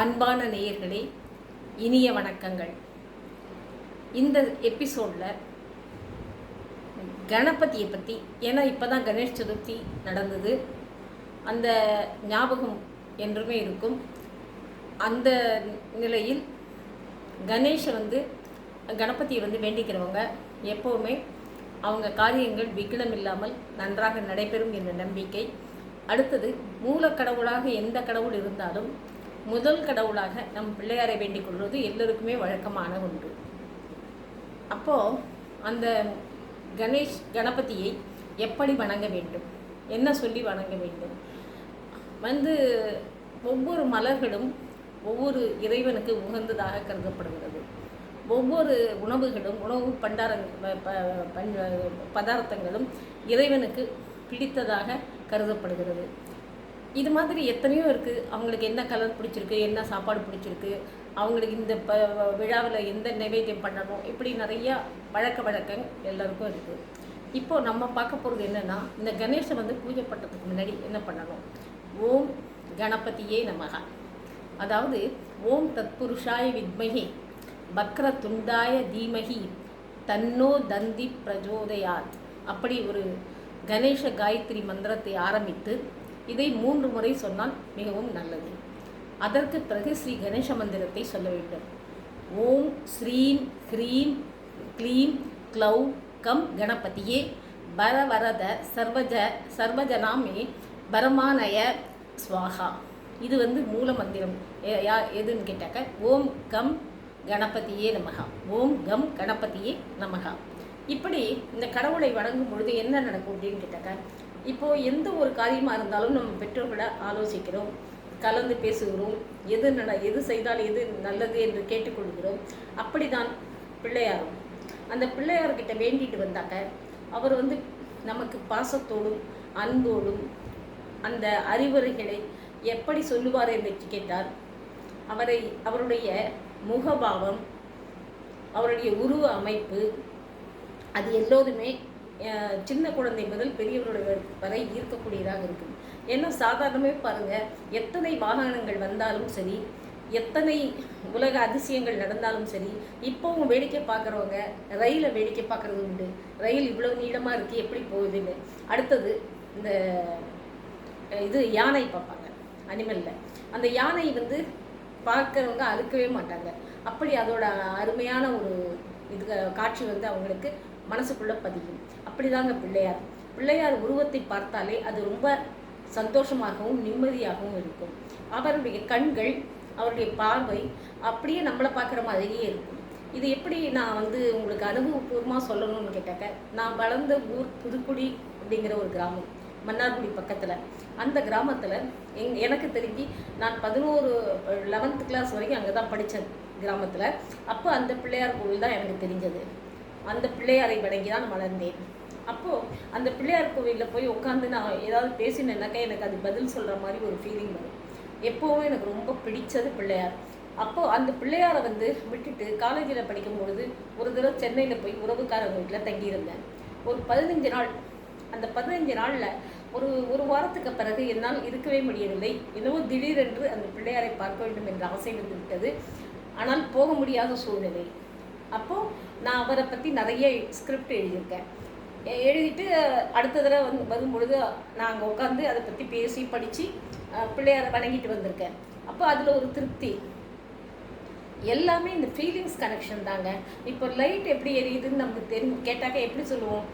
அன்பான நேயர்களே, இனிய வணக்கங்கள். இந்த எபிசோடில் கணபதியை பற்றி, ஏன்னா இப்போ தான் கணேஷ் சதுர்த்தி நடந்தது, அந்த ஞாபகம் என்றுமே இருக்கும். அந்த நிலையில் கணபதியை வேண்டிக்கிறவங்க எப்போவுமே அவங்க காரியங்கள் விக்னம் இல்லாமல் நன்றாக நடைபெறும் என்ற நம்பிக்கை. அடுத்தது, மூலக்கடவுளாக எந்த கடவுள் இருந்தாலும் முதல் கடவுளாக நம் பிள்ளையாரை வேண்டிக் கொள்வது எல்லோருக்குமே வழக்கமான ஒன்று. அப்போது அந்த கணபதியை எப்படி வணங்க வேண்டும், என்ன சொல்லி வணங்க வேண்டும்? ஒவ்வொரு மலர்களும் ஒவ்வொரு இறைவனுக்கு உகந்ததாக கருதப்படுகிறது. ஒவ்வொரு உணவு பதார்த்தங்களும் இறைவனுக்கு பிடித்ததாக கருதப்படுகிறது. இது மாதிரி எத்தனையோ இருக்குது. அவங்களுக்கு என்ன கலர் பிடிச்சிருக்கு, என்ன சாப்பாடு பிடிச்சிருக்கு, அவங்களுக்கு இந்த விழாவில் எந்த நைவேத்தியம் பண்ணணும், இப்படி நிறையா வழக்கம் எல்லாருக்கும் இருக்குது. இப்போது நம்ம பார்க்க போகிறது என்னென்னா, இந்த கணேஷை பூஜை பண்ணுறதுக்கு முன்னாடி என்ன பண்ணணும்? ஓம் கணபதியே நமக, அதாவது ஓம் தத்புருஷாய வித்மஹி வக்ர துண்டாய தீமஹி தன்னோ தந்தி பிரஜோதயாத், அப்படி ஒரு கணேச காயத்ரி மந்திரத்தை ஆரம்பித்து இதை 3 முறை சொன்னால் மிகவும் நல்லது. அதற்கு பிறகு ஸ்ரீ கணேச மந்திரத்தை சொல்ல வேண்டும். ஓம் ஸ்ரீம் ஹ்ரீம் க்ளீம் க்ளௌ கம் கணபதியே பரவரத சர்வஜனாமே பரமானய ஸ்வாகா. இது மூல மந்திரம். எதுன்னு கேட்டாக்க ஓம் கம் கணபதியே நமகா, ஓம் கம் கணபதியே நமகா. இப்படி இந்த கடவுளை வணங்கும் பொழுது என்ன நடக்கும் அப்படின்னு கேட்டாக்க, இப்போது எந்த ஒரு காரியமாக இருந்தாலும் நம்ம பெற்றோர்களை ஆலோசிக்கிறோம், கலந்து பேசுகிறோம், எது செய்தால் எது நல்லது என்று கேட்டுக்கொள்கிறோம். அப்படி தான் பிள்ளையாரும். அந்த பிள்ளையார்கிட்ட வேண்டிட்டு வந்தாக்க அவர் நமக்கு பாசத்தோடும் அன்போடும் அந்த அறிவுரைகளை எப்படி சொல்லுவார் என்று கேட்டார். அவருடைய முகபாவம், அவருடைய உருவ அமைப்பு, அது எல்லோருமே சின்ன குழந்தை முதல் பெரியவருடைய வரை ஈர்க்கக்கூடியதாக இருக்கும். ஏன்னா சாதாரணமே பாருங்கள், எத்தனை வாகனங்கள் வந்தாலும் சரி, எத்தனை உலக அதிசயங்கள் நடந்தாலும் சரி, இப்போவும் வேடிக்கை பார்க்குறவங்க ரயிலை வேடிக்கை பார்க்குறது உண்டு. ரயில் இவ்வளோ நீளமாக இருக்குது, எப்படி போகுதுன்னு. அடுத்தது இது யானை பார்ப்பாங்க அனிமலில். அந்த யானை பார்க்குறவங்க அறுக்கவே மாட்டாங்க. அப்படி அதோட அருமையான ஒரு காட்சி அவங்களுக்கு மனசுக்குள்ளே பதியும். அப்படிதாங்க பிள்ளையார் உருவத்தை பார்த்தாலே அது ரொம்ப சந்தோஷமாகவும் நிம்மதியாகவும் இருக்கும். அவருடைய கண்கள், அவருடைய பார்வை அப்படியே நம்மளை பார்க்குற மாதிரியே இருக்கும். இது எப்படி நான் உங்களுக்கு அனுபவபூர்வமாக சொல்லணும்னு கேட்டாக்க, நான் வளர்ந்த ஊர் புதுக்குடி அப்படிங்கிற ஒரு கிராமம், மன்னார்குடி பக்கத்தில். அந்த கிராமத்தில் எனக்கு தெரிஞ்சு நான் 11th கிளாஸ் வரைக்கும் அங்கே தான் படித்தேன் கிராமத்தில். அப்போ அந்த பிள்ளையார் கோவில் தான் எனக்கு தெரிஞ்சது. அந்த பிள்ளையாரை வணங்கி தான் வளர்ந்தேன். அப்போது அந்த பிள்ளையார் கோவிலில் போய் உட்காந்து நான் ஏதாவது பேசினேன்னாக்கா எனக்கு அது பதில் சொல்கிற மாதிரி ஒரு ஃபீலிங் வரும். எப்போவும் எனக்கு ரொம்ப பிடிச்சது பிள்ளையார். அப்போது அந்த பிள்ளையாரை விட்டுட்டு காலேஜில் படிக்கும்பொழுது ஒரு தடவை சென்னையில் போய் உறவுக்காரங்க வீட்டில் தங்கியிருந்தேன். ஒரு 15 நாள். அந்த 15 நாளில் ஒரு வாரத்துக்கு பிறகு என்னால் இருக்கவே முடியவில்லை. என்னவோ திடீரென்று அந்த பிள்ளையாரை பார்க்க வேண்டும் என்ற ஆசை விட்டது. ஆனால் போக முடியாத சூழ்நிலை. அப்போது நான் அவரை பற்றி நிறைய ஸ்கிரிப்ட் எழுதியிருக்கேன். எழுதிட்டு அடுத்த தடவை வரும்பொழுது நான் அங்கே உட்காந்து அதை பற்றி பேசி படித்து பிள்ளையாரை வணங்கிட்டு வந்திருக்கேன். அப்போ அதில் ஒரு திருப்தி. எல்லாமே இந்த ஃபீலிங்ஸ் கனெக்ஷன் தாங்க. இப்போ லைட் எப்படி எரியுதுன்னு நமக்கு கேட்டாக்க எப்படி சொல்லுவோம்?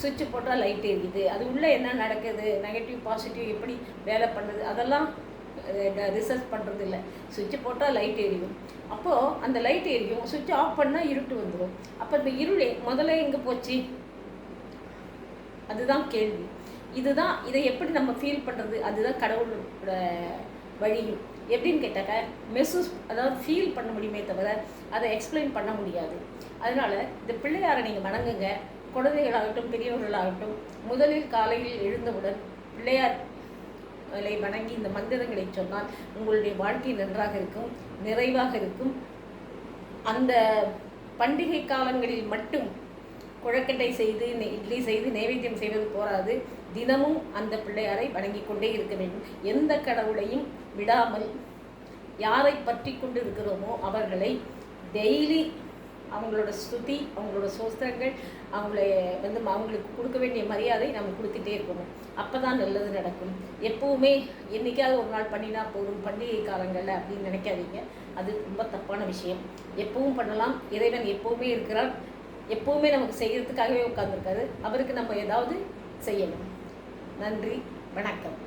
சுவிட்சு போட்டால் லைட் எரியுது. அது உள்ளே என்ன நடக்குது, நெகட்டிவ் பாசிட்டிவ் எப்படி வேலை பண்ணுது, அதெல்லாம் ரிசர்ச் பண்ணுறது இல்லை. சுவிட்சு போட்டால் லைட் எரியும். அப்போது அந்த லைட் எரியும், சுவிட்ச் ஆஃப் பண்ணால் இருட்டு வந்துடும். அப்போ இந்த இருளே முதல்ல எங்கே போச்சு? அதுதான் கேள்வி. இதை எப்படி நம்ம ஃபீல் பண்ணுறது? அதுதான் கடவுளோட வழியும். எப்படின்னு கேட்டாக்க அதாவது ஃபீல் பண்ண முடியுமே தவிர அதை எக்ஸ்பிளைன் பண்ண முடியாது. அதனால் இந்த பிள்ளையாரை நீங்கள் வணங்குங்க. குழந்தைகளாகட்டும் பெரியவர்களாகட்டும், முதலில் காலையில் எழுந்தவுடன் பிள்ளையார் வணங்கி இந்த மந்திரங்களை சொன்னால் உங்களுடைய வாழ்க்கை நன்றாக இருக்கும், நிறைவாக இருக்கும். அந்த பண்டிகை காலங்களில் மட்டும் குழக்கட்டை செய்து இட்லி செய்து நைவேத்தியம் செய்வது போராது. தினமும் அந்த பிள்ளையாரை வணங்கி கொண்டே இருக்க வேண்டும். எந்த கடவுளையும் விடாமல் யாரை பற்றி கொண்டு இருக்கிறோமோ அவர்களை டெய்லி அவங்களோட ஸ்துதி, அவங்களோட சோஸ்திரங்கள், அவங்களுக்கு கொடுக்க வேண்டிய மரியாதை நம்ம கொடுத்துட்டே இருக்கணும். அப்போ தான் நல்லது நடக்கும். எப்போவுமே என்றைக்காவது ஒரு நாள் பண்ணினா போதும் பண்டிகை காலங்களில் அப்படின்னு நினைக்காதீங்க. அது ரொம்ப தப்பான விஷயம். எப்பவும் பண்ணலாம். இறைவன் எப்போவுமே இருக்கிறார். எப்போவுமே நமக்கு செய்கிறதுக்காகவே உட்கார்ந்துருக்காரு. அவருக்கு நம்ம ஏதாவது செய்யணும். நன்றி, வணக்கம்.